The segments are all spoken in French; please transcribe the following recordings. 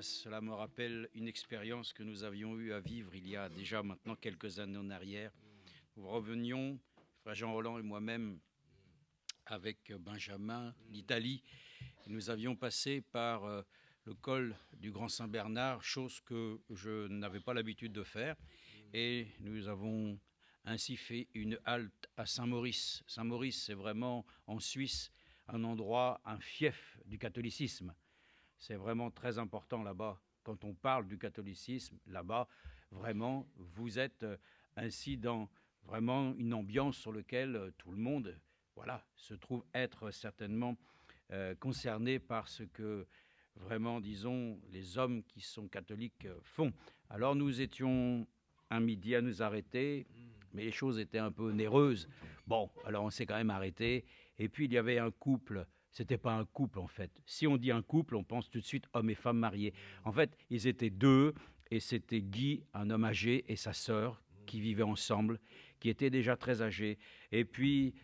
cela me rappelle une expérience que nous avions eu à vivre il y a déjà maintenant quelques années en arrière. Nous revenions, frère Jean-Roland et moi-même, avec Benjamin d'Italie. Nous avions passé par le col du Grand Saint-Bernard, chose que je n'avais pas l'habitude de faire. Et nous avons ainsi fait une halte à Saint-Maurice. Saint-Maurice, c'est vraiment en Suisse un endroit, un fief du catholicisme. C'est vraiment très important là-bas. Quand on parle du catholicisme, là-bas, vraiment, vous êtes ainsi dans vraiment une ambiance sur laquelle tout le monde, voilà, se trouve être certainement concerné par ce que vraiment, disons, les hommes qui sont catholiques font. Alors nous étions un midi à nous arrêter, mais les choses étaient un peu onéreuses. Bon, alors on s'est quand même arrêté. Et puis il y avait un couple. C'était pas un couple en fait. Si on dit un couple, on pense tout de suite homme et femme mariés. En fait, ils étaient deux, et c'était Guy, un homme âgé, et sa sœur qui vivaient ensemble, qui étaient déjà très âgés. Et puis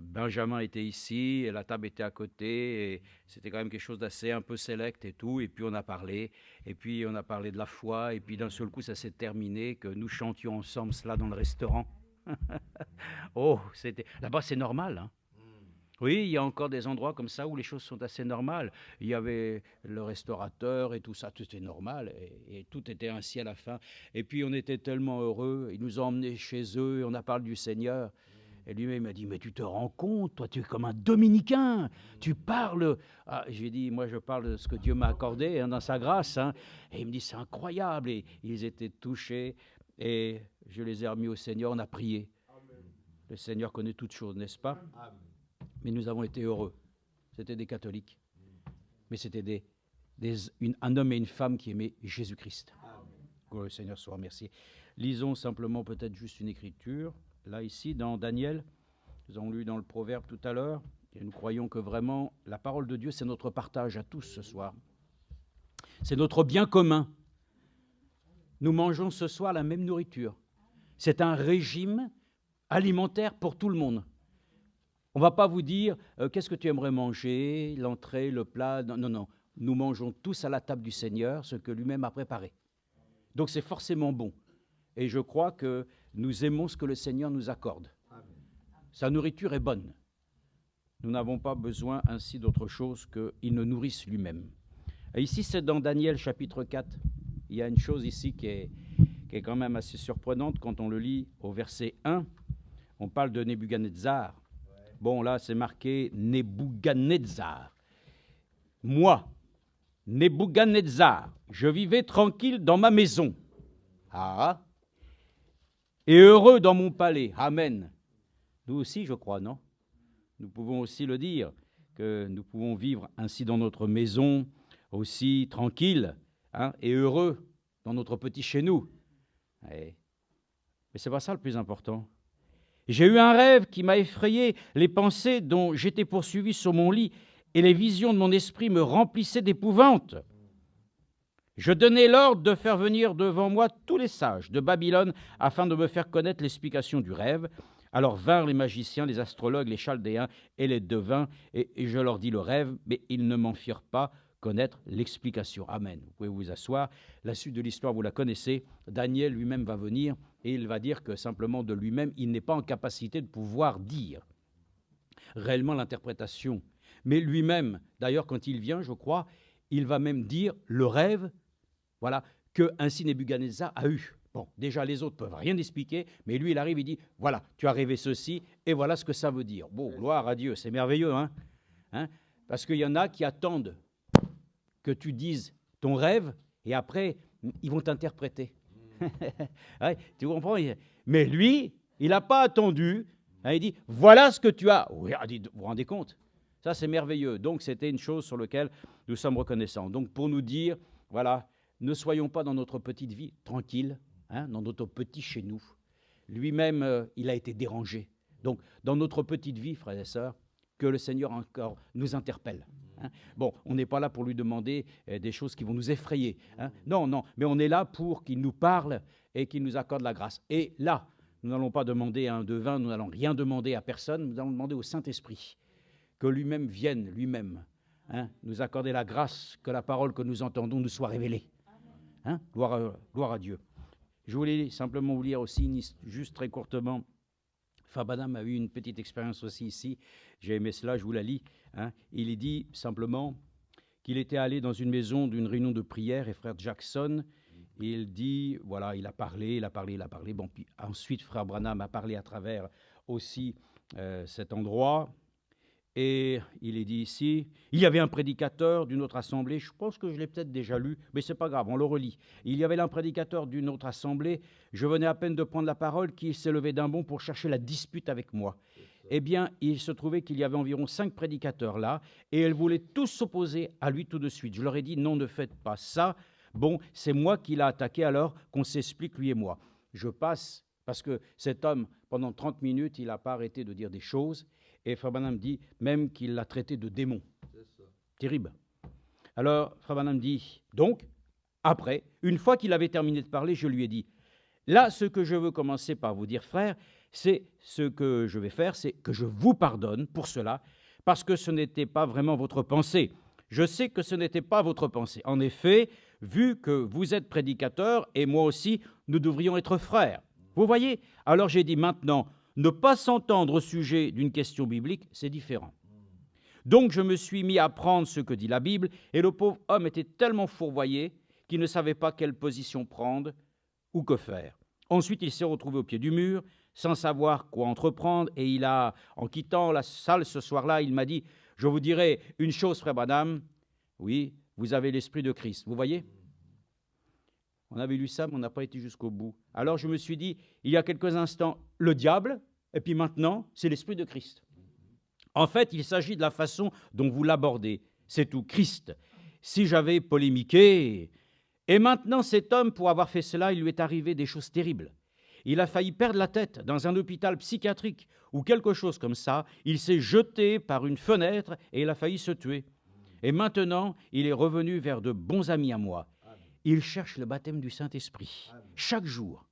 Benjamin était ici, et la table était à côté, et c'était quand même quelque chose d'assez un peu sélect et tout. Et puis on a parlé, de la foi, et puis d'un seul coup ça s'est terminé que nous chantions ensemble cela dans le restaurant. Oh, c'était là-bas, c'est normal, hein. Oui, il y a encore des endroits comme ça où les choses sont assez normales. Il y avait le restaurateur et tout ça, tout était normal, et tout était ainsi à la fin. Et puis on était tellement heureux, ils nous ont emmenés chez eux, et on a parlé du Seigneur. Et lui-même m'a dit, mais tu te rends compte, toi tu es comme un dominicain, tu parles. Ah, j'ai dit, moi je parle de ce que Dieu m'a accordé, hein, dans sa grâce. Hein. Et il me dit, c'est incroyable. Et ils étaient touchés, et je les ai remis au Seigneur, on a prié. Amen. Le Seigneur connaît toutes choses, n'est-ce pas? Amen. Mais nous avons été heureux. C'était des catholiques. Mais c'était un homme et une femme qui aimaient Jésus-Christ. Que le Seigneur soit remercié. Lisons simplement peut-être juste une écriture. Là, ici, dans Daniel, nous avons lu dans le Proverbe tout à l'heure, et nous croyons que vraiment, la parole de Dieu, c'est notre partage à tous ce soir. C'est notre bien commun. Nous mangeons ce soir la même nourriture. C'est un régime alimentaire pour tout le monde. On ne va pas vous dire qu'est-ce que tu aimerais manger, l'entrée, le plat. Non, non, non. Nous mangeons tous à la table du Seigneur ce que lui-même a préparé. Donc c'est forcément bon. Et je crois que nous aimons ce que le Seigneur nous accorde. Amen. Sa nourriture est bonne. Nous n'avons pas besoin ainsi d'autre chose qu'il nous nourrisse lui-même. Et ici, c'est dans Daniel chapitre 4. Il y a une chose ici qui est quand même assez surprenante quand on le lit au verset 1. On parle de Nebuchadnezzar. Bon, là, c'est marqué Nebuchadnezzar. Moi, Nebuchadnezzar, je vivais tranquille dans ma maison. Ah, et heureux dans mon palais. Amen. Nous aussi, je crois, non? Nous pouvons aussi le dire, que nous pouvons vivre ainsi dans notre maison, aussi tranquille, hein, et heureux dans notre petit chez nous. Mais ce n'est pas ça le plus important. J'ai eu un rêve qui m'a effrayé, les pensées dont j'étais poursuivi sur mon lit et les visions de mon esprit me remplissaient d'épouvante. Je donnai l'ordre de faire venir devant moi tous les sages de Babylone afin de me faire connaître l'explication du rêve. Alors vinrent les magiciens, les astrologues, les chaldéens et les devins, et je leur dis le rêve, mais ils ne m'en firent pas connaître l'explication. Amen. Vous pouvez vous asseoir. La suite de l'histoire, vous la connaissez. Daniel lui-même va venir et il va dire que simplement de lui-même, il n'est pas en capacité de pouvoir dire réellement l'interprétation. Mais lui-même, d'ailleurs, quand il vient, je crois, il va même dire le rêve, voilà, que ainsi Nebuchadnezzar a eu. Bon, déjà, les autres ne peuvent rien expliquer, mais lui, il arrive, il dit, voilà, tu as rêvé ceci, et voilà ce que ça veut dire. Bon, gloire à Dieu, c'est merveilleux, hein, parce qu'il y en a qui attendent que tu dises ton rêve, et après, ils vont t'interpréter. Ouais, tu comprends? Mais lui, il n'a pas attendu. Hein, il dit, voilà ce que tu as. Oui, vous vous rendez compte? Ça, c'est merveilleux. Donc, c'était une chose sur laquelle nous sommes reconnaissants. Donc, pour nous dire, voilà, ne soyons pas dans notre petite vie tranquille, hein, dans notre petit chez nous. Lui-même, il a été dérangé. Donc, dans notre petite vie, frères et sœurs, que le Seigneur encore nous interpelle. Hein. Bon, on n'est pas là pour lui demander des choses qui vont nous effrayer. Hein. Non, non, mais on est là pour qu'il nous parle et qu'il nous accorde la grâce. Et là, nous n'allons pas demander à un devin, nous n'allons rien demander à personne, nous allons demander au Saint-Esprit que lui-même vienne, lui-même, nous accorder la grâce que la parole que nous entendons nous soit révélée. Gloire à Dieu. Je voulais simplement vous lire aussi, juste très courtement, Fabadam a eu une petite expérience aussi ici, j'ai aimé cela, je vous la lis. Il dit simplement qu'il était allé dans une maison d'une réunion de prière, et frère Jackson, il dit, voilà, il a parlé. Bon, puis ensuite, frère Branham a parlé à travers aussi cet endroit. Et il est dit ici, il y avait un prédicateur d'une autre assemblée, je pense que je l'ai peut-être déjà lu, mais c'est pas grave, on le relit. Il y avait un prédicateur d'une autre assemblée, je venais à peine de prendre la parole, qui s'est levé d'un bond pour chercher la dispute avec moi. Eh bien, il se trouvait qu'il y avait environ 5 prédicateurs là, et ils voulaient tous s'opposer à lui tout de suite. Je leur ai dit, non, ne faites pas ça. Bon, c'est moi qui l'ai attaqué, alors qu'on s'explique, lui et moi. Je passe, parce que cet homme, pendant 30 minutes, il n'a pas arrêté de dire des choses. Et Frère Branham dit même qu'il l'a traité de démon. Terrible. Alors, Frère Branham dit, donc, après, une fois qu'il avait terminé de parler, je lui ai dit, là, ce que je veux commencer par vous dire, frère, c'est ce que je vais faire, c'est que je vous pardonne pour cela, parce que ce n'était pas vraiment votre pensée. Je sais que ce n'était pas votre pensée. En effet, vu que vous êtes prédicateur, et moi aussi, nous devrions être frères. Vous voyez? Alors j'ai dit, maintenant, ne pas s'entendre au sujet d'une question biblique, c'est différent. Donc je me suis mis à prendre ce que dit la Bible, et le pauvre homme était tellement fourvoyé qu'il ne savait pas quelle position prendre ou que faire. Ensuite, il s'est retrouvé au pied du mur, sans savoir quoi entreprendre, et il a, en quittant la salle ce soir-là, il m'a dit, je vous dirai une chose, frère Branham, oui, vous avez l'esprit de Christ, vous voyez? On avait lu ça, mais on n'a pas été jusqu'au bout. Alors je me suis dit, il y a quelques instants, le diable, et puis maintenant, c'est l'Esprit de Christ. En fait, il s'agit de la façon dont vous l'abordez. C'est tout, Christ. Si j'avais polémiqué... Et maintenant, cet homme, pour avoir fait cela, il lui est arrivé des choses terribles. Il a failli perdre la tête dans un hôpital psychiatrique ou quelque chose comme ça. Il s'est jeté par une fenêtre et il a failli se tuer. Et maintenant, il est revenu vers de bons amis à moi. Il cherche le baptême du Saint-Esprit, chaque jour.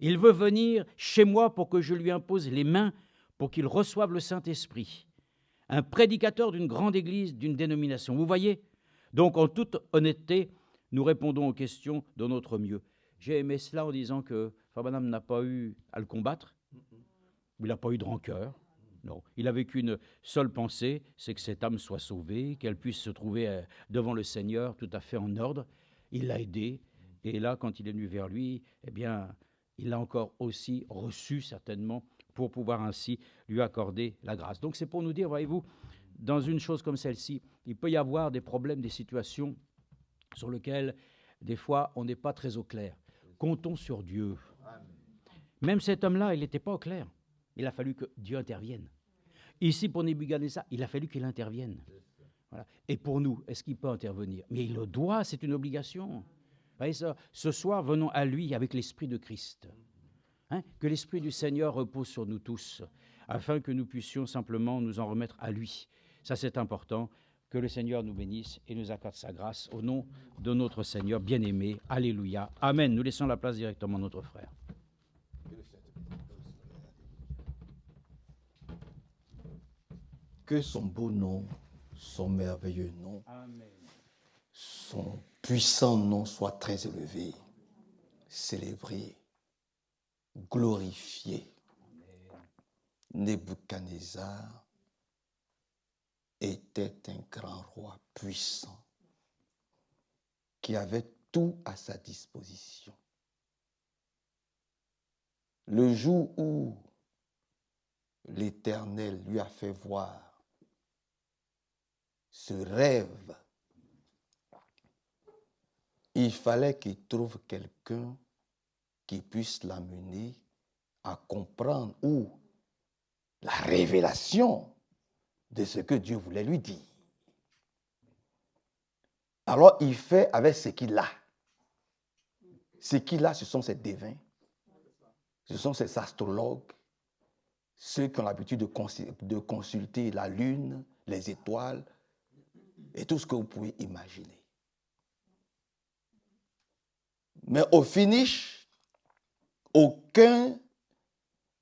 Il veut venir chez moi pour que je lui impose les mains pour qu'il reçoive le Saint-Esprit. Un prédicateur d'une grande église, d'une dénomination. Vous voyez? Donc, en toute honnêteté, nous répondons aux questions de notre mieux. J'ai aimé cela en disant que Frère Branham n'a pas eu à le combattre. Il n'a pas eu de rancœur. Non. Il n'avait qu'une seule pensée, c'est que cette âme soit sauvée, qu'elle puisse se trouver devant le Seigneur tout à fait en ordre. Il l'a aidé. Et là, quand il est venu vers lui, eh bien, il l'a encore aussi reçu certainement pour pouvoir ainsi lui accorder la grâce. Donc c'est pour nous dire, voyez-vous, dans une chose comme celle-ci, il peut y avoir des problèmes, des situations sur lesquelles, des fois, on n'est pas très au clair. Comptons sur Dieu. Même cet homme-là, il n'était pas au clair. Il a fallu que Dieu intervienne. Ici, pour Nebuchadnezzar, il a fallu qu'il intervienne. Voilà. Et pour nous, est-ce qu'il peut intervenir? Mais il le doit, c'est une obligation. Voyez ça, ce soir, venons à lui avec l'Esprit de Christ. Que l'Esprit du Seigneur repose sur nous tous, afin que nous puissions simplement nous en remettre à lui. Ça, c'est important. Que le Seigneur nous bénisse et nous accorde sa grâce au nom de notre Seigneur bien-aimé. Alléluia. Amen. Nous laissons la place directement à notre frère. Que son beau nom, son merveilleux nom, Amen. son puissant nom soit très élevé, célébré, glorifié. Nebuchadnezzar était un grand roi puissant qui avait tout à sa disposition. Le jour où l'Éternel lui a fait voir ce rêve, il fallait qu'il trouve quelqu'un qui puisse l'amener à comprendre ou la révélation de ce que Dieu voulait lui dire. Alors il fait avec ce qu'il a. Ce qu'il a, ce sont ses devins, ce sont ses astrologues, ceux qui ont l'habitude de consulter la lune, les étoiles et tout ce que vous pouvez imaginer. Mais au finish, aucun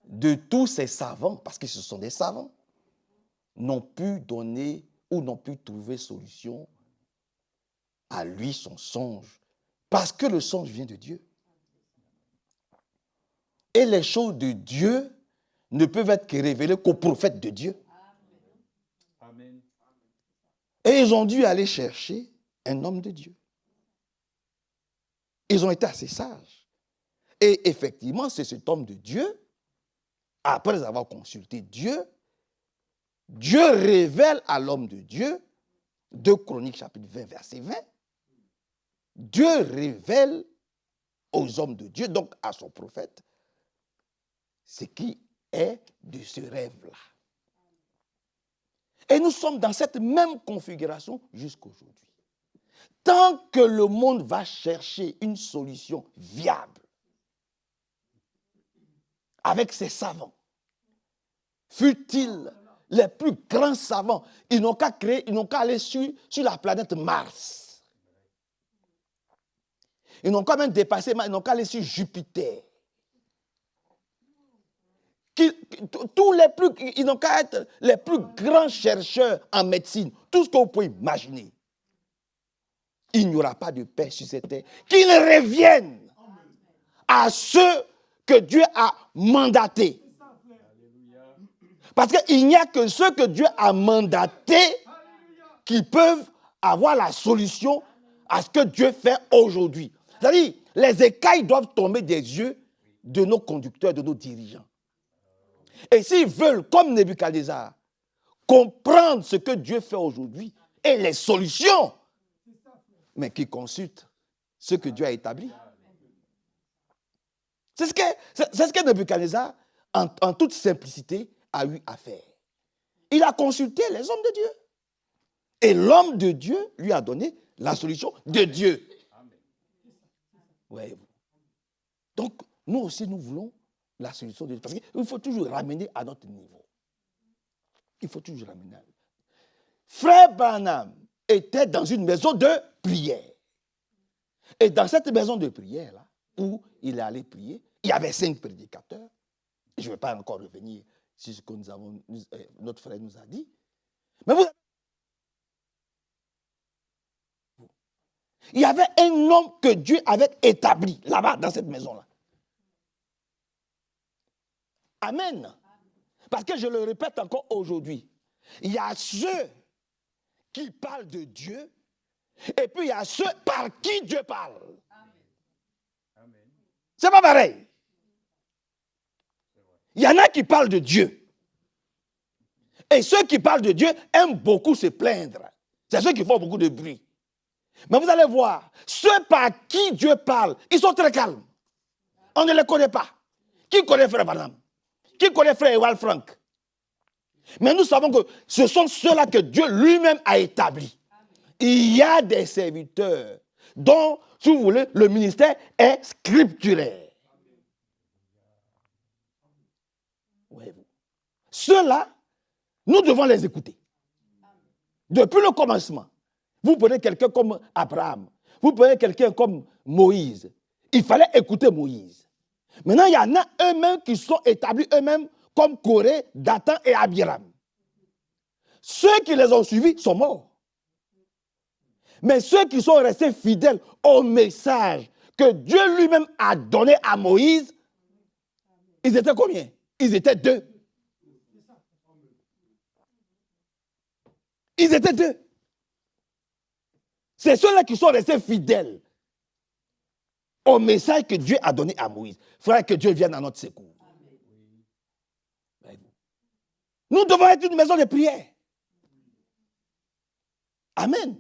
de tous ces savants, parce que ce sont des savants, n'ont pu donner où n'ont pu trouver solution à lui, son songe. Parce que le songe vient de Dieu. Et les choses de Dieu ne peuvent être que révélées qu'aux prophètes de Dieu. Amen. Et ils ont dû aller chercher un homme de Dieu. Ils ont été assez sages. Et effectivement, c'est cet homme de Dieu, après avoir consulté Dieu, Dieu révèle à l'homme de Dieu, 2 Chroniques chapitre 20, verset 20, Dieu révèle aux hommes de Dieu, donc à son prophète, ce qui est de ce rêve-là. Et nous sommes dans cette même configuration jusqu'aujourd'hui. Tant que le monde va chercher une solution viable avec ses savants, fut-il les plus grands savants, ils n'ont qu'à créer, ils n'ont qu'à aller sur la planète Mars. Ils n'ont qu'à même dépasser, ils n'ont qu'à aller sur Jupiter. Ils n'ont qu'à être les plus grands chercheurs en médecine, tout ce que vous pouvez imaginer. Il n'y aura pas de paix sur cette terre. Qu'ils reviennent à ceux que Dieu a mandatés. Parce qu'il n'y a que ceux que Dieu a mandatés qui peuvent avoir la solution à ce que Dieu fait aujourd'hui. C'est-à-dire, les écailles doivent tomber des yeux de nos conducteurs, de nos dirigeants. Et s'ils veulent, comme Nebuchadnezzar, comprendre ce que Dieu fait aujourd'hui et les solutions, mais qu'ils consultent ce que Dieu a établi. C'est ce que Nebuchadnezzar, en toute simplicité, a eu à faire. Il a consulté les hommes de Dieu. Et l'homme de Dieu lui a donné la solution de Dieu. Voyez-vous. Donc, nous aussi, nous voulons la solution de Dieu. Parce qu'il faut toujours ramener à notre niveau. Il faut toujours ramener à notre niveau. Frère Branham était dans une maison de prière. Et dans cette maison de prière-là, où il est allé prier, il y avait 5 prédicateurs. Je ne vais pas encore revenir sur ce que notre frère nous a dit. Mais il y avait un homme que Dieu avait établi là-bas, dans cette maison-là. Amen. Parce que je le répète encore aujourd'hui, il y a ceux qui parlent de Dieu et puis il y a ceux par qui Dieu parle. Amen. C'est pas pareil. Il y en a qui parlent de Dieu. Et ceux qui parlent de Dieu aiment beaucoup se plaindre. C'est ceux qui font beaucoup de bruit. Mais vous allez voir, ceux par qui Dieu parle, ils sont très calmes. On ne les connaît pas. Qui connaît Frère Branham? Qui connaît Frère Ewald Frank? Mais nous savons que ce sont ceux-là que Dieu lui-même a établis. Il y a des serviteurs dont, si vous voulez, le ministère est scripturaire. Ceux-là, nous devons les écouter. Depuis le commencement, vous prenez quelqu'un comme Abraham, vous prenez quelqu'un comme Moïse. Il fallait écouter Moïse. Maintenant, il y en a eux-mêmes qui sont établis eux-mêmes comme Corée, Dathan et Abiram. Ceux qui les ont suivis sont morts. Mais ceux qui sont restés fidèles au message que Dieu lui-même a donné à Moïse, ils étaient combien? Ils étaient 2. Ils étaient 2. C'est ceux-là qui sont restés fidèles au message que Dieu a donné à Moïse. Frère, que Dieu vienne à notre secours. Nous devons être une maison de prière. Amen.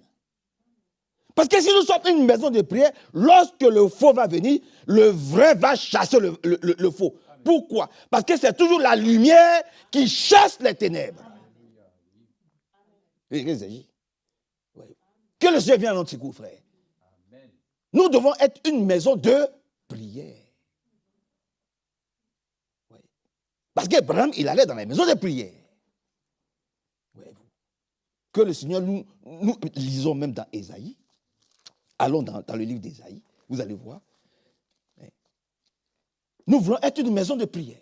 Parce que si nous sommes une maison de prière, lorsque le faux va venir, le vrai va chasser le faux. Amen. Pourquoi? Parce que c'est toujours la lumière qui chasse les ténèbres. Que le Seigneur vienne à notre secours, frère. Amen. Nous devons être une maison de prière. Oui. Parce qu'Abraham, il allait dans les maisons de prière. Oui. Que le Seigneur, nous lisons même dans Ésaïe. Allons dans le livre d'Ésaïe, vous allez voir. Nous voulons être une maison de prière.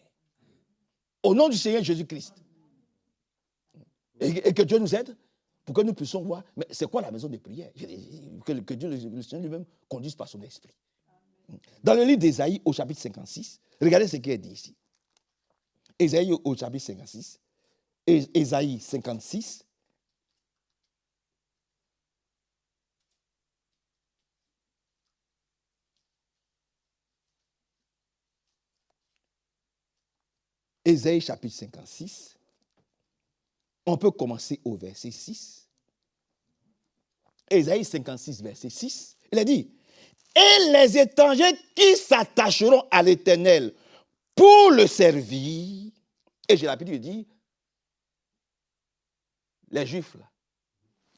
Au nom du Seigneur Jésus-Christ. Et que Dieu nous aide pour que nous puissions voir, mais c'est quoi la maison de prière? Que Dieu, le Seigneur lui-même, conduise par son esprit. Dans le livre d'Ésaïe, au chapitre 56, regardez ce qui est dit ici. Ésaïe au chapitre 56, Ésaïe 56, Ésaïe chapitre 56, on peut commencer au verset 6. Ésaïe 56, verset 6, il a dit, « Et les étrangers qui s'attacheront à l'Éternel pour le servir, et j'ai l'habitude de dire, les Juifs, là,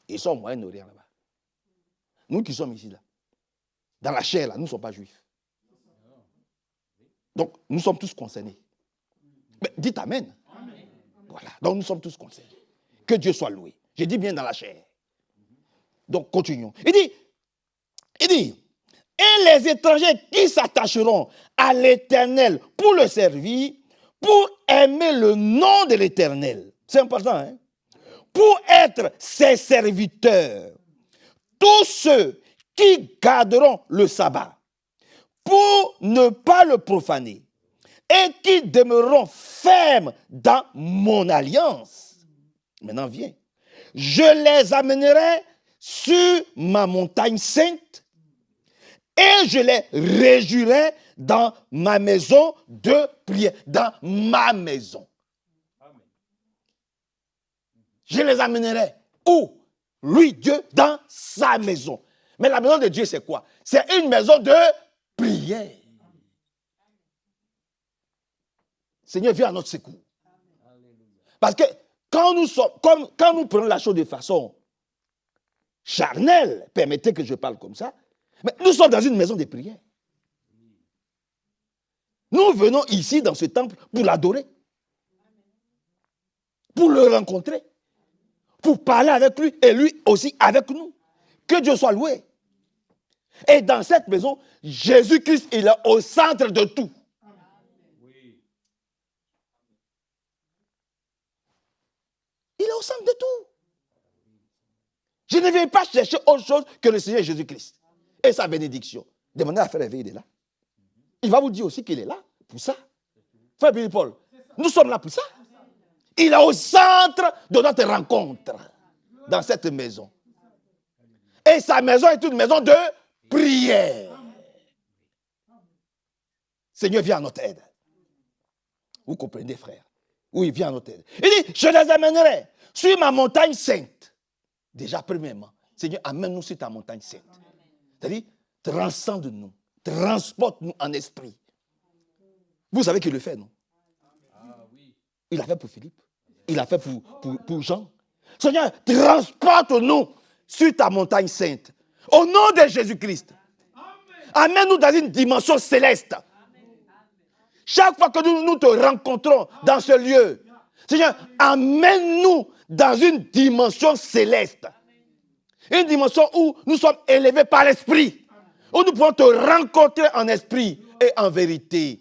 ils sont au Moyen-Orient là-bas. Nous qui sommes ici, là, dans la chair, là, nous ne sommes pas Juifs. Donc, nous sommes tous concernés. Mais dites Amen. Amen. Voilà. Donc, nous sommes tous concernés. Que Dieu soit loué. Je dis bien dans la chair. Donc, continuons. Il dit, et les étrangers qui s'attacheront à l'Éternel pour le servir, pour aimer le nom de l'Éternel. C'est important, hein? Pour être ses serviteurs. Tous ceux qui garderont le sabbat, pour ne pas le profaner, et qui demeureront fermes dans mon alliance. Maintenant, viens. Je les amènerai sur ma montagne sainte et je les réjouirai dans ma maison de prière. Dans ma maison. Je les amènerai où? Lui, Dieu, dans sa maison. Mais la maison de Dieu, c'est quoi? C'est une maison de prière. Seigneur, viens à notre secours. Parce que quand nous prenons la chose de façon charnelle, permettez que je parle comme ça, mais nous sommes dans une maison de prière. Nous venons ici dans ce temple pour l'adorer, pour le rencontrer, pour parler avec lui et lui aussi avec nous. Que Dieu soit loué. Et dans cette maison, Jésus-Christ, il est au centre de tout. Il est au centre de tout. Je ne vais pas chercher autre chose que le Seigneur Jésus-Christ et sa bénédiction. Demandez à Frère Éveil, il est là. Il va vous dire aussi qu'il est là pour ça. Frère Billy Paul, nous sommes là pour ça. Il est au centre de notre rencontre dans cette maison. Et sa maison est une maison de prière. Seigneur, viens à notre aide. Vous comprenez, frère? Oui, viens à notre aide. Il dit, je les amènerai sur ma montagne sainte. Déjà, premièrement, Seigneur, amène-nous sur ta montagne sainte. C'est-à-dire, transcende-nous, transporte-nous en esprit. Vous savez qu'il le fait, non? Il l'a fait pour Philippe. Il l'a fait pour Jean. Seigneur, transporte-nous sur ta montagne sainte. Au nom de Jésus-Christ. Amène-nous dans une dimension céleste. Chaque fois que nous te rencontrons dans ce lieu, Seigneur, amène-nous dans une dimension céleste. Une dimension où nous sommes élevés par l'esprit. Où nous pouvons te rencontrer en esprit et en vérité.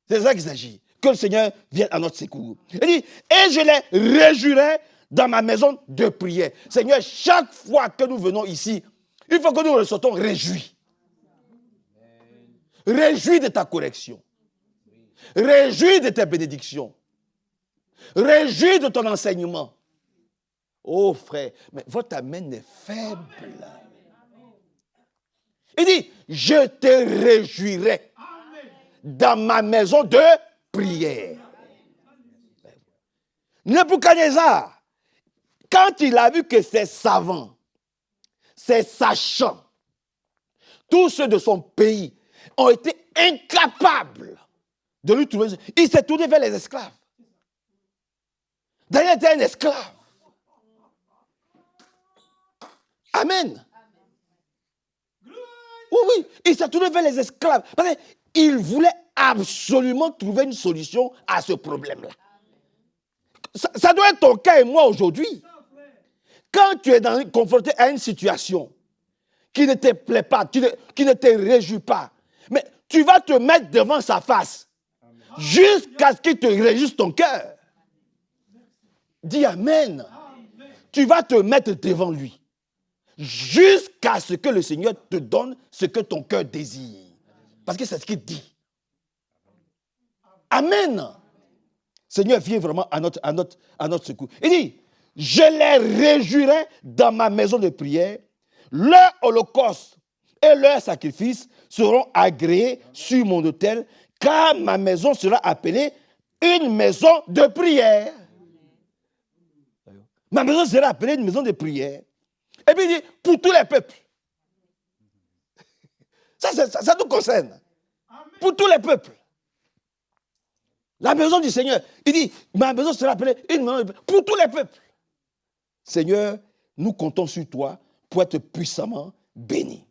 C'est ça qu'il s'agit. Que le Seigneur vienne à notre secours. Il dit, et je les réjouirai dans ma maison de prière. Seigneur, chaque fois que nous venons ici, il faut que nous ressortons réjouis. Réjouis de ta correction. Réjouis de tes bénédictions. Réjouis de ton enseignement. Oh frère, mais votre amen est faible. Il dit, je te réjouirai dans ma maison de prière. Nebuchadnezzar, quand il a vu que ses savants, ses sachants, tous ceux de son pays ont été incapables de lui trouver, il s'est tourné vers les esclaves. Daniel était un esclave. Amen. Oui, il s'est tourné vers les esclaves. Parce qu'il voulait absolument trouver une solution à ce problème-là. Ça doit être ton cas et moi aujourd'hui. Quand tu es confronté à une situation qui ne te plaît pas, qui ne te réjouit pas, mais tu vas te mettre devant sa face jusqu'à ce qu'il te réjouisse ton cœur. Dis Amen. tu vas te mettre devant lui jusqu'à ce que le Seigneur te donne ce que ton cœur désire. Parce que c'est ce qu'il dit. Amen. Seigneur, viens vraiment à notre secours. Il dit, je les réjouirai dans ma maison de prière. Leur holocauste et leurs sacrifices seront agréés sur mon autel, car ma maison sera appelée une maison de prière. Ma maison sera appelée une maison de prière. Et puis il dit, pour tous les peuples. Ça nous concerne. Pour tous les peuples. La maison du Seigneur. Il dit, ma maison sera appelée une maison de prière. Pour tous les peuples. Seigneur, nous comptons sur toi pour être puissamment bénis.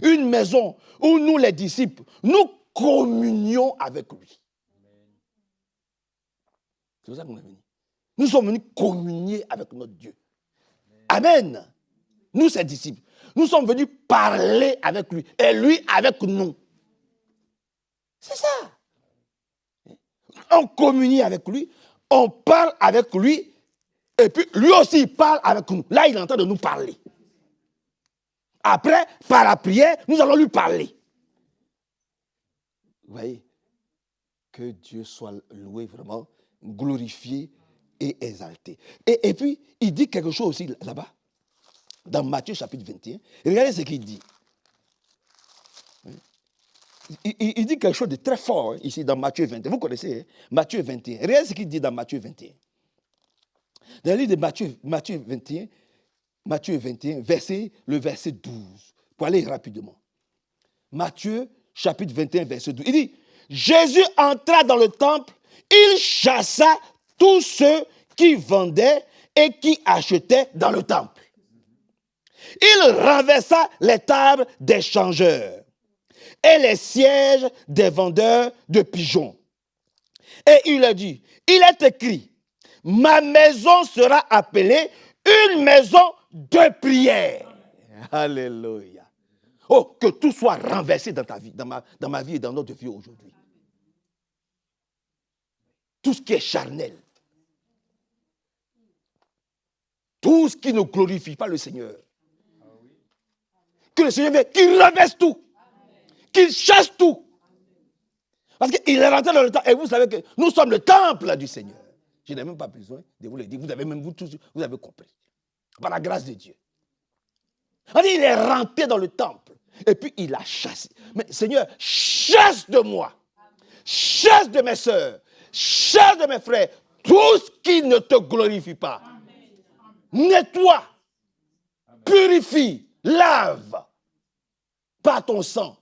Une maison où nous, les disciples, nous communions avec lui. C'est pour ça qu'on est venus. Nous sommes venus communier avec notre Dieu. Amen. Nous, ses disciples, nous sommes venus parler avec lui et lui avec nous. C'est ça. On communie avec lui, on parle avec lui, et puis lui aussi il parle avec nous. Là, il est en train de nous parler. Après, par la prière, nous allons lui parler. Vous voyez, que Dieu soit loué vraiment, glorifié et exalté. Et puis, il dit quelque chose aussi là-bas, dans Matthieu chapitre 21. Regardez ce qu'il dit. Il dit quelque chose de très fort ici dans Matthieu 21. Vous connaissez, hein? Matthieu 21. Regardez ce qu'il dit dans Matthieu 21. Dans le livre de Matthieu 21, le verset 12. Pour aller rapidement. Matthieu chapitre 21, verset 12. Il dit, Jésus entra dans le temple, il chassa tous ceux qui vendaient et qui achetaient dans le temple. Il renversa les tables des changeurs et les sièges des vendeurs de pigeons. Et il a dit, il est écrit, ma maison sera appelée une maison de prière. Alléluia. Oh, que tout soit renversé dans ta vie, dans ma vie et dans notre vie aujourd'hui. Tout ce qui est charnel. Tout ce qui ne glorifie pas le Seigneur. Que le Seigneur vienne, qu'il renverse tout. Qu'il chasse tout. Parce qu'il est rentré dans le temple. Et vous savez que nous sommes le temple du Seigneur. Je n'ai même pas besoin de vous le dire. Vous avez compris. Par la grâce de Dieu. Il est rentré dans le temple. Et puis il a chassé. Mais Seigneur, chasse de moi. Chasse de mes soeurs. Chasse de mes frères. Tout ce qui ne te glorifie pas. Nettoie. Purifie. Lave. Par ton sang.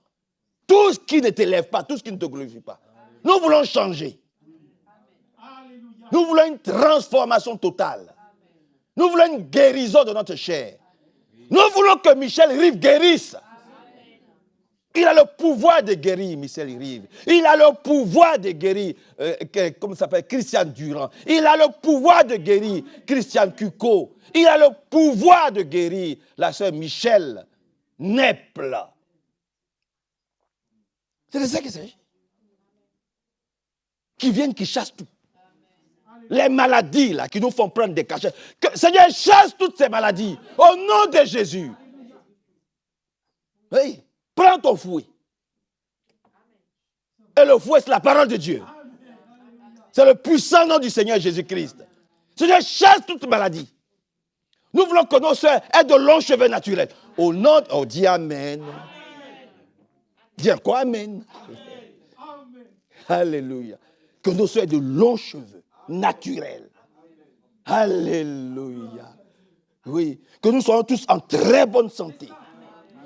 Tout ce qui ne t'élève pas. Tout ce qui ne te glorifie pas. Nous voulons changer. Nous voulons une transformation totale. Nous voulons une guérison de notre chair. Nous voulons que Michel Rive guérisse. Il a le pouvoir de guérir Michel Rive. Il a le pouvoir de guérir, comment ça s'appelle, Christian Durand. Il a le pouvoir de guérir Christian Cuco. Il a le pouvoir de guérir la sœur Michel Nepple. C'est de ça qu'il s'agit. Qui viennent, qui chassent tout. Les maladies là, qui nous font prendre des cachets. Que Seigneur chasse toutes ces maladies au nom de Jésus. Oui, prends ton fouet. Et le fouet, c'est la parole de Dieu. C'est le puissant nom du Seigneur Jésus-Christ. Seigneur chasse toute maladie. Nous voulons que nos soeurs aient de longs cheveux naturels. Au nom de... Oh, dis Amen. Dis encore Amen. Alléluia. Que nos soeurs aient de longs cheveux naturels. Alléluia. Oui. Que nous soyons tous en très bonne santé.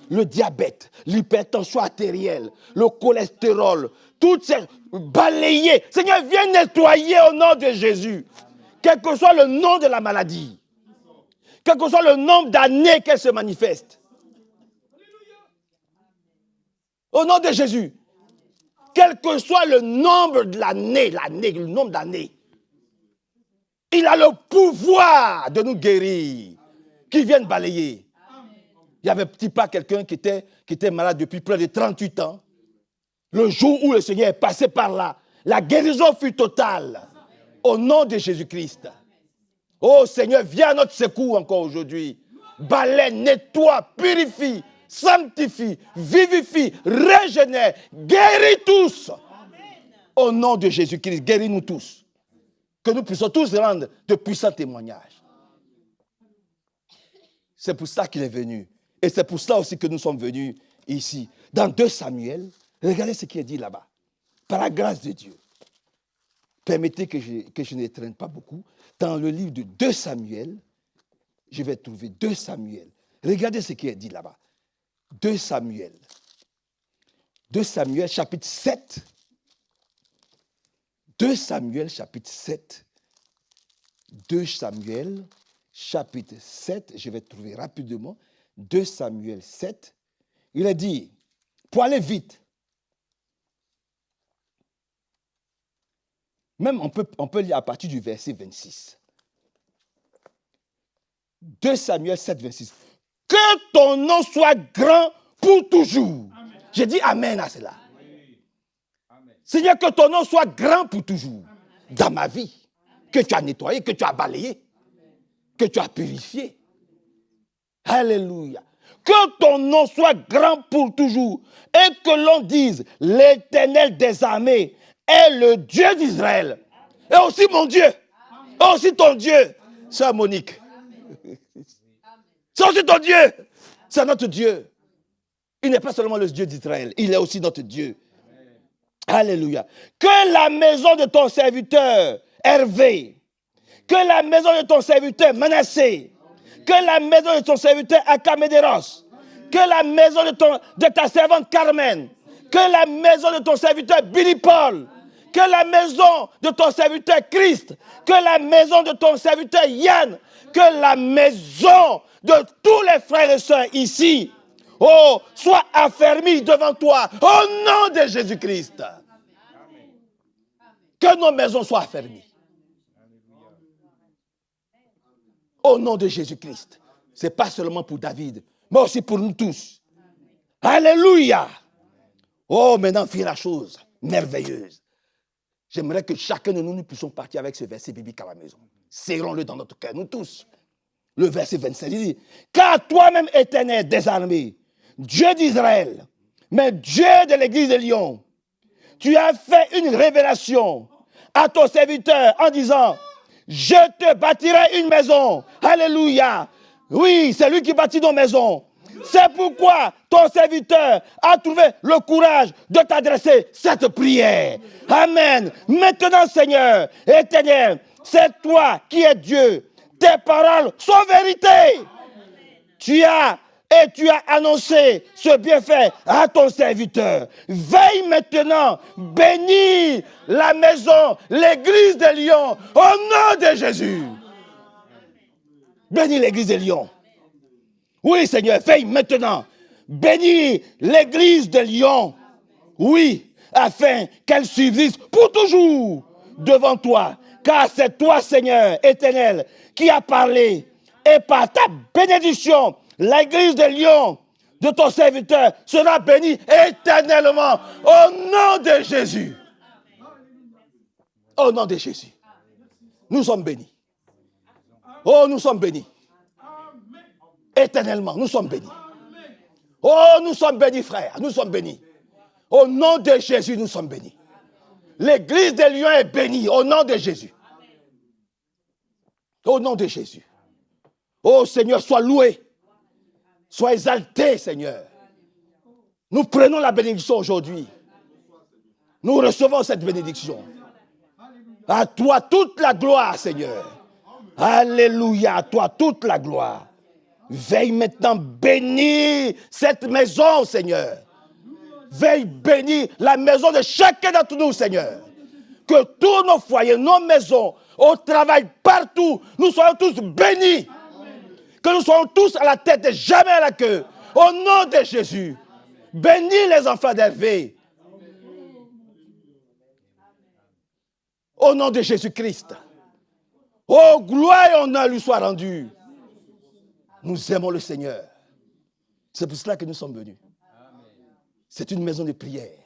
Le diabète, l'hypertension artérielle, le cholestérol, toutes ces balayées. Seigneur, viens nettoyer au nom de Jésus. Quel que soit le nom de la maladie. Quel que soit le nombre d'années qu'elle se manifeste. Au nom de Jésus. Quel que soit le nombre de le nombre d'années. Il a le pouvoir de nous guérir. Qui vienne balayer. Il n'y avait pas quelqu'un qui était malade depuis près de 38 ans. Le jour où le Seigneur est passé par là, la guérison fut totale. Au nom de Jésus-Christ. Oh Seigneur, viens à notre secours encore aujourd'hui. Balaie, nettoie, purifie, sanctifie, vivifie, régénère, guéris tous. Au nom de Jésus-Christ, guéris-nous tous. Que nous puissions tous rendre de puissants témoignages. C'est pour ça qu'il est venu. Et c'est pour ça aussi que nous sommes venus ici. Dans 2 Samuel, regardez ce qui est dit là-bas. Par la grâce de Dieu. Permettez que je ne traîne pas beaucoup. Dans le livre de 2 Samuel, je vais trouver 2 Samuel. Regardez ce qui est dit là-bas. 2 Samuel. 2 Samuel chapitre 7. 2 Samuel chapitre 7. 2 Samuel chapitre 7. Je vais trouver rapidement. 2 Samuel 7. Il a dit, pour aller vite, même on peut lire à partir du verset 26. 2 Samuel 7, 26. Que ton nom soit grand pour toujours. Amen. J'ai dit amen à cela. Amen. Seigneur, que ton nom soit grand pour toujours. Amen. Dans ma vie. Que tu as nettoyé, que tu as balayé, que tu as purifié. Alléluia. Que ton nom soit grand pour toujours. Et que l'on dise, l'Éternel des armées est le Dieu d'Israël. Et aussi mon Dieu. Et aussi ton Dieu. Sœur Monique. C'est aussi ton Dieu. C'est notre Dieu. Il n'est pas seulement le Dieu d'Israël. Il est aussi notre Dieu. Alléluia. Que la maison de ton serviteur Hervé, que la maison de ton serviteur Manassé, que la maison de ton serviteur Akamédéros, que la maison de ta servante Carmen, que la maison de ton serviteur Billy Paul, que la maison de ton serviteur Christ, que la maison de ton serviteur Yann, que la maison de tous les frères et sœurs ici, oh, soit affermie devant toi, au nom de Jésus-Christ. Que nos maisons soient affermies. Au nom de Jésus-Christ. Ce n'est pas seulement pour David, mais aussi pour nous tous. Alléluia. Oh, maintenant, fit la chose merveilleuse. J'aimerais que chacun de nous puissions partir avec ce verset biblique à la maison. Serrons-le dans notre cœur, nous tous. Le verset 27, il dit, car toi-même, Éternel des armées, Dieu d'Israël, mais Dieu de l'église de Lyon, tu as fait une révélation à ton serviteur en disant, je te bâtirai une maison. Alléluia. Oui, c'est lui qui bâtit nos maisons. C'est pourquoi ton serviteur a trouvé le courage de t'adresser cette prière. Amen. Maintenant, Seigneur, Éternel, c'est toi qui es Dieu. Tes paroles sont vérité. Tu as annoncé ce bienfait à ton serviteur. Veille maintenant, bénis la maison, l'église de Lyon, au nom de Jésus. Bénis l'église de Lyon. Oui, Seigneur, veille maintenant. Bénis l'église de Lyon. Oui, afin qu'elle subsiste pour toujours devant toi. Car c'est toi, Seigneur éternel, qui a parlé. Et par ta bénédiction, l'église de Lyon, de ton serviteur, sera bénie éternellement. Au nom de Jésus. Au nom de Jésus. Nous sommes bénis. Oh, nous sommes bénis. Éternellement, nous sommes bénis. Oh, nous sommes bénis, frères. Nous sommes bénis. Au nom de Jésus, nous sommes bénis. L'église de Lyon est bénie au nom de Jésus. Au nom de Jésus. Oh Seigneur, sois loué. Sois exalté, Seigneur. Nous prenons la bénédiction aujourd'hui. Nous recevons cette bénédiction. À toi toute la gloire, Seigneur. Alléluia, à toi toute la gloire. Veille maintenant bénir cette maison, Seigneur. Veille bénir la maison de chacun d'entre nous, Seigneur. Que tous nos foyers, nos maisons, au travail, partout, nous soyons tous bénis. Que nous soyons tous à la tête et jamais à la queue. Au nom de Jésus. Bénis les enfants d'Hervé. Au nom de Jésus-Christ. Oh, gloire et honneur lui soit rendu. Nous aimons le Seigneur. C'est pour cela que nous sommes venus. C'est une maison de prière.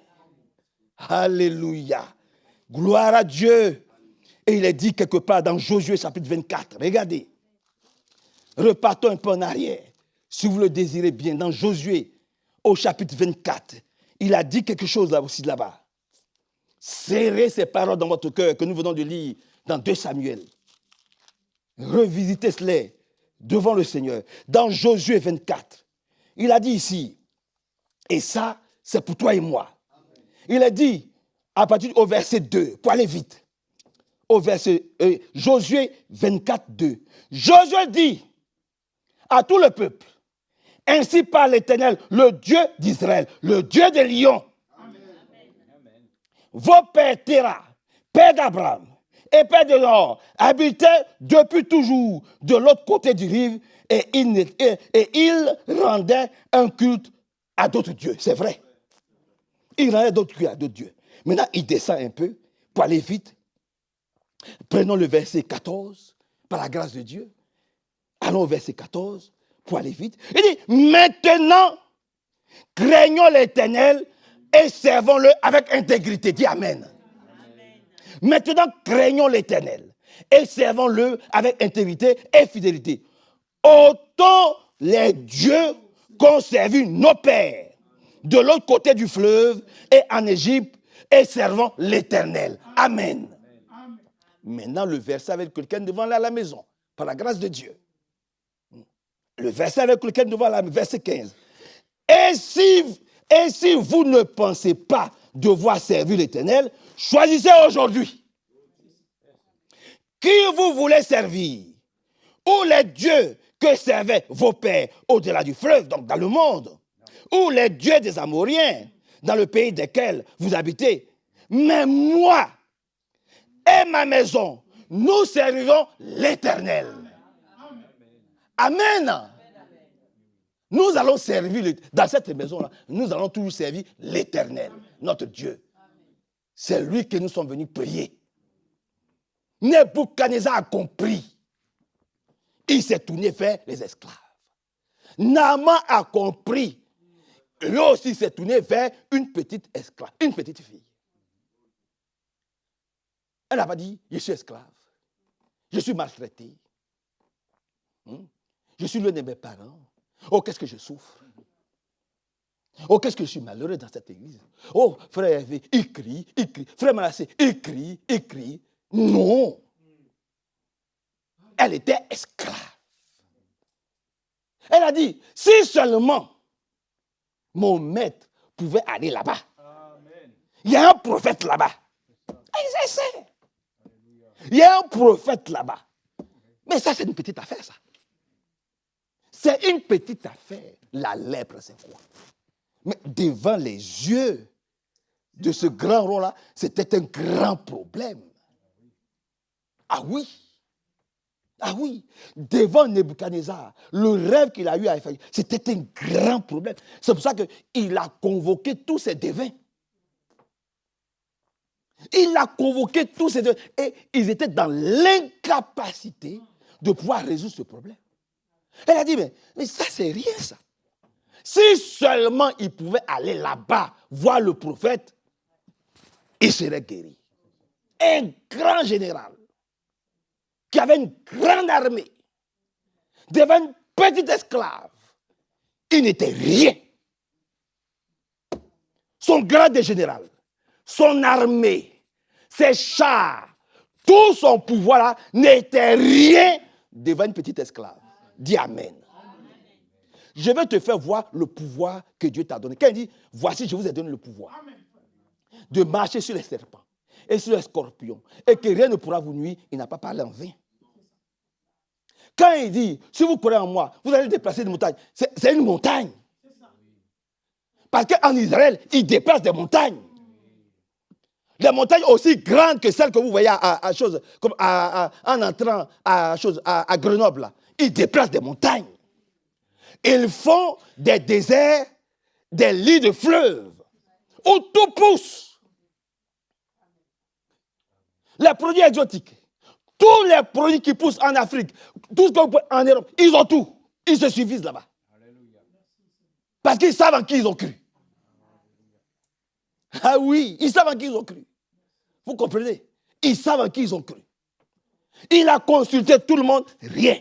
Alléluia. Gloire à Dieu. Et il est dit quelque part dans Josué chapitre 24. Regardez. Repartons un peu en arrière. Si vous le désirez bien, dans Josué au chapitre 24, il a dit quelque chose là aussi là-bas. Serrez ces paroles dans votre cœur que nous venons de lire dans 2 Samuel. Revisitez cela devant le Seigneur. Dans Josué 24, il a dit ici, et ça, c'est pour toi et moi. Il a dit, à partir au verset 2, pour aller vite, au verset Josué 24, 2. Josué dit à tout le peuple, ainsi parle l'Éternel, le Dieu d'Israël, le Dieu des lions. Vos pères Téra, père d'Abraham et père de Nahor, habitaient depuis toujours de l'autre côté du rive et ils rendaient un culte à d'autres dieux. C'est vrai. Ils rendaient d'autres cultes à d'autres dieux. Maintenant, il descend un peu pour aller vite. Prenons le verset 14, par la grâce de Dieu. Allons au verset 14 pour aller vite. Il dit, maintenant, craignons l'Éternel et servons-le avec intégrité. Dis Amen. Amen. Maintenant, craignons l'Éternel et servons-le avec intégrité et fidélité. Autant les dieux qu'ont servi nos pères de l'autre côté du fleuve et en Égypte et servons l'Éternel. Amen. Amen. Maintenant, le verset avec quelqu'un devant la maison, par la grâce de Dieu. Le verset avec lequel nous voilà, verset 15. Et si vous ne pensez pas devoir servir l'Éternel, choisissez aujourd'hui qui vous voulez servir. Ou les dieux que servaient vos pères au-delà du fleuve, donc dans le monde. Ou les dieux des Amoriens, dans le pays desquels vous habitez. Mais moi et ma maison, nous servirons l'Éternel. Amen. Nous allons servir, dans cette maison-là, nous allons toujours servir l'Éternel, notre Dieu. C'est lui que nous sommes venus prier. Nebuchadnezzar a compris. Il s'est tourné vers les esclaves. Naaman a compris. Lui aussi s'est tourné vers une petite esclave, une petite fille. Elle n'a pas dit, je suis esclave. Je suis maltraité. Je suis l'un de mes parents. Oh, qu'est-ce que je souffre. Oh, qu'est-ce que je suis malheureux dans cette église. Oh, frère Hervé, il crie. Frère Manassé, il crie. Non. Elle était esclave. Elle a dit, si seulement mon maître pouvait aller là-bas. Amen. Il y a un prophète là-bas. Il y a un prophète là-bas. Mais ça, c'est une petite affaire, ça. C'est une petite affaire. La lèpre, c'est quoi? Mais devant les yeux de ce grand roi-là, c'était un grand problème. Ah oui. Ah oui. Devant Nebuchadnezzar, le rêve qu'il a eu à faire, c'était un grand problème. C'est pour ça qu'il a convoqué tous ses devins. Il a convoqué tous ces devins. Et ils étaient dans l'incapacité de pouvoir résoudre ce problème. Elle a dit, mais ça, c'est rien, ça. Si seulement il pouvait aller là-bas, voir le prophète, il serait guéri. Un grand général qui avait une grande armée devant une petite esclave, il n'était rien. Son grade de général, son armée, ses chars, tout son pouvoir là n'était rien devant une petite esclave. Dis Amen. Je vais te faire voir le pouvoir que Dieu t'a donné. Quand il dit, voici, je vous ai donné le pouvoir de marcher sur les serpents et sur les scorpions et que rien ne pourra vous nuire, il n'a pas parlé en vain. Quand il dit, si vous croyez en moi, vous allez déplacer une montagne, c'est une montagne. Parce qu'en Israël, ils déplacent des montagnes. Des montagnes aussi grandes que celles que vous voyez en entrant à Grenoble. Là. Ils déplacent des montagnes. Ils font des déserts, des lits de fleuves, où tout pousse. Les produits exotiques, tous les produits qui poussent en Afrique, tout ce qu'on peut en Europe, ils ont tout. Ils se suffisent là-bas. Parce qu'ils savent en qui ils ont cru. Ah oui, ils savent en qui ils ont cru. Vous comprenez? Ils savent en qui ils ont cru. Il a consulté tout le monde, rien.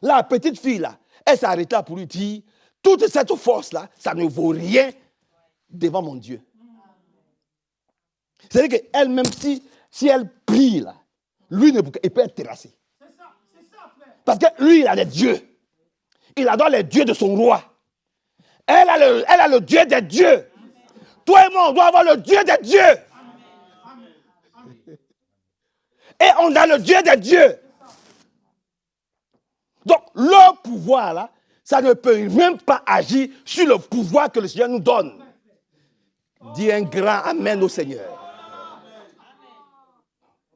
La petite fille, là, elle s'est arrêtée pour lui dire, toute cette force-là, ça ne vaut rien devant mon Dieu. C'est-à-dire qu'elle-même, si elle prie, là, lui, il peut être terrassé. Parce que lui, il a des dieux. Il adore les dieux de son roi. Elle a le Dieu des dieux. Toi et moi, on doit avoir le Dieu des dieux. Et on a le Dieu des dieux. Donc, le pouvoir, là, ça ne peut même pas agir sur le pouvoir que le Seigneur nous donne. Dis un grand Amen au Seigneur.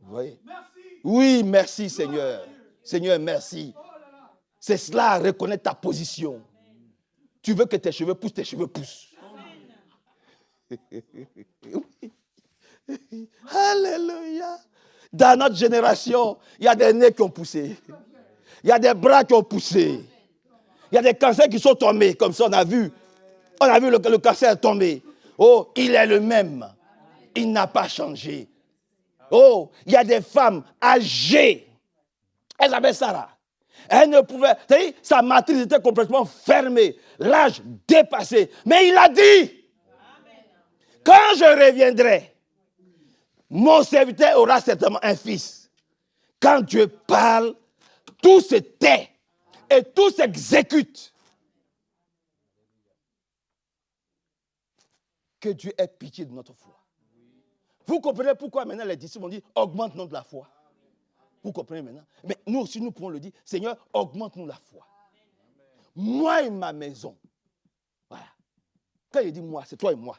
Vous voyez? Oui, merci Seigneur. Seigneur, merci. C'est cela, reconnaître ta position. Tu veux que tes cheveux poussent. Alléluia. Dans notre génération, il y a des nez qui ont poussé. Il y a des bras qui ont poussé. Il y a des cancers qui sont tombés. Comme ça, on a vu le cancer tomber. Oh, il est le même. Il n'a pas changé. Oh, il y a des femmes âgées. Elles avaient Sarah. Elle ne pouvait, c'est-à-dire, sa matrice était complètement fermée. L'âge dépassé. Mais il a dit, quand je reviendrai, mon serviteur aura certainement un fils. Quand Dieu parle, tout se tait et tout s'exécute. Que Dieu ait pitié de notre foi. Vous comprenez pourquoi maintenant les disciples ont dit, augmente-nous de la foi. Vous comprenez maintenant? Mais nous aussi, nous pouvons le dire, Seigneur, augmente-nous la foi. Moi et ma maison. Voilà. Quand il dit moi, c'est toi et moi.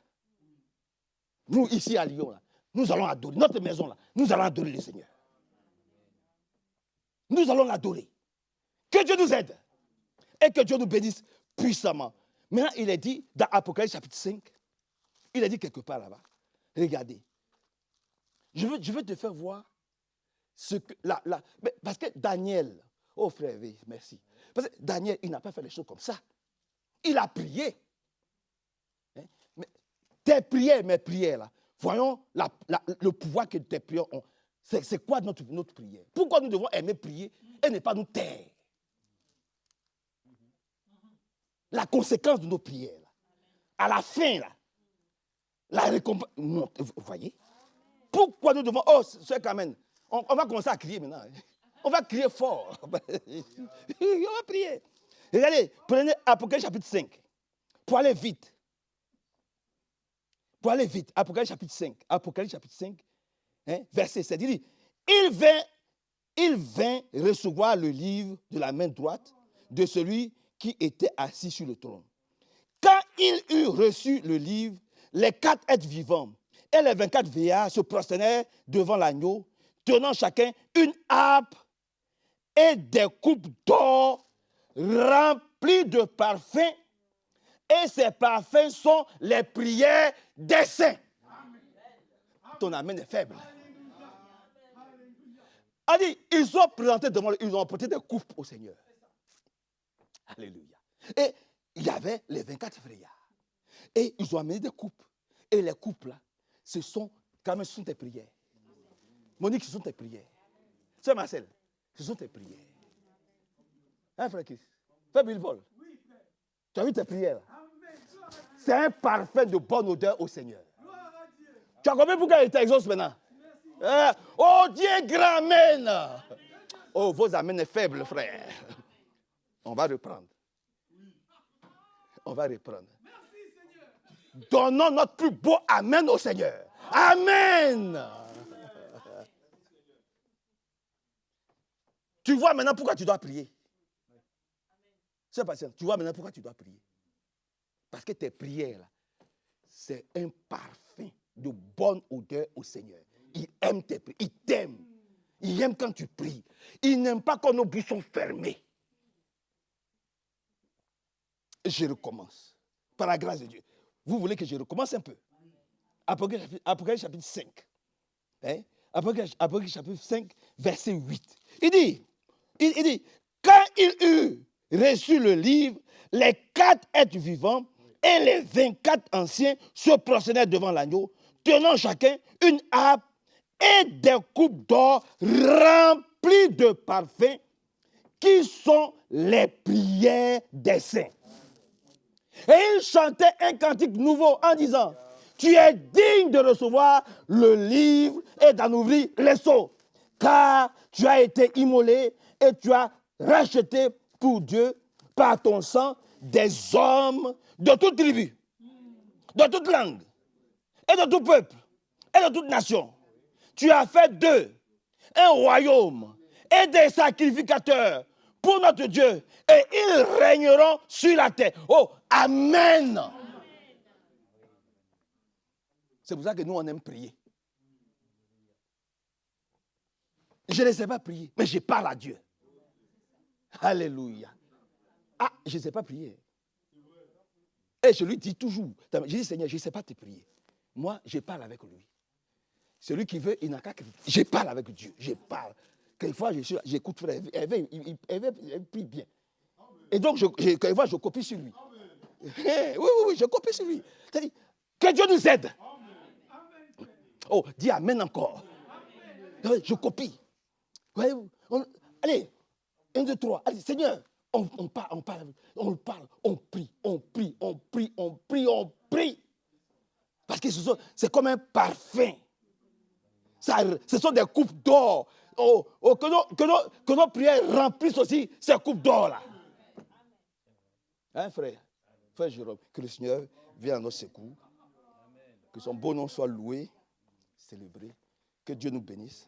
Nous, ici à Lyon, là, nous allons adorer. Notre maison, là, nous allons adorer le Seigneur. Nous allons l'adorer. Que Dieu nous aide. Et que Dieu nous bénisse puissamment. Maintenant, il est dit, dans Apocalypse chapitre 5, il est dit quelque part là-bas. Regardez. Je veux te faire voir ce que... parce que Daniel, oh frère, merci. Parce que Daniel, il n'a pas fait les choses comme ça. Il a prié. Mais tes prières, mes prières, là, voyons le pouvoir que tes prières ont. C'est quoi notre prière? Pourquoi nous devons aimer prier et ne pas nous taire? La conséquence de nos prières, là, à la fin, là, la récompense. Vous voyez? Pourquoi nous devons... Oh, c'est Carmen, on va commencer à crier maintenant. On va crier fort. On va prier. Regardez, prenez Apocalypse chapitre 5. Pour aller vite. Apocalypse chapitre 5. Apocalypse chapitre 5, verset 7. Il dit, il vint recevoir le livre de la main droite de celui qui était assis sur le trône. Quand il eut reçu le livre, les 4 êtres vivants et les 24 vieillards se prosternèrent devant l'agneau, tenant chacun une harpe et des coupes d'or remplies de parfums. Et ces parfums sont les prières des saints. Ton amen est faible. A dit, ils ont présenté devant lui, ils ont apporté des coupes au Seigneur. Alléluia. Et il y avait les 24 frères. Et ils ont amené des coupes. Et les coupes là, ce sont tes prières. Monique, ce sont tes prières. Sœur Marcel, ce sont tes prières. Hein, frère Chris? Frère Bilbol, tu as vu tes prières là? C'est un parfum de bonne odeur au Seigneur. Tu as compris pourquoi il t'exauce maintenant? Oh Dieu, grand amen. Oh, vos amens est faible, frère. On va reprendre. Donnons notre plus beau amen au Seigneur. Amen. Tu vois maintenant pourquoi tu dois prier. C'est patient. Tu vois maintenant pourquoi tu dois prier. Parce que tes prières, là, c'est un parfum de bonne odeur au Seigneur. Il aime tes prières. Il t'aime. Il aime quand tu pries. Il n'aime pas quand nos bouches sont fermées. Je recommence. Par la grâce de Dieu. Vous voulez que je recommence un peu? Apocalypse chapitre 5. Apocalypse chapitre 5, verset 8. Il dit, quand il eut reçu le livre, les 4 êtres vivants et les 24 anciens se prosternèrent devant l'agneau, tenant chacun une harpe et des coupes d'or remplies remplis de parfums qui sont les prières des saints. Et il chantait un cantique nouveau en disant, tu es digne de recevoir le livre et d'en ouvrir les sceaux, car tu as été immolé et tu as racheté pour Dieu par ton sang des hommes de toute tribu, de toute langue, et de tout peuple, et de toute nation. Tu as fait d'eux un royaume et des sacrificateurs pour notre Dieu, et ils régneront sur la terre. Oh, amen. C'est pour ça que nous, on aime prier. Je ne sais pas prier, mais je parle à Dieu. Alléluia. Ah, je ne sais pas prier. Et je lui dis toujours, je dis, Seigneur, je ne sais pas te prier. Moi, je parle avec lui. Celui qui veut, il n'a qu'à crier. Je parle avec Dieu, je parle. Quelquefois, j'écoute frère, elle prie bien. Et donc, quelquefois, je copie sur lui. Oui, je copie sur lui. C'est-à-dire, que Dieu nous aide. Oh, dis amen encore. Je copie. Allez, 1, 2, 3. Allez, Seigneur, on parle, on prie. Parce que c'est comme un parfum. Ce sont des coupes d'or. Que nos prières remplissent aussi ces coupes d'or-là. Hein, frère Jérôme, que le Seigneur vienne à notre secours. Que son beau nom soit loué, célébré. Que Dieu nous bénisse.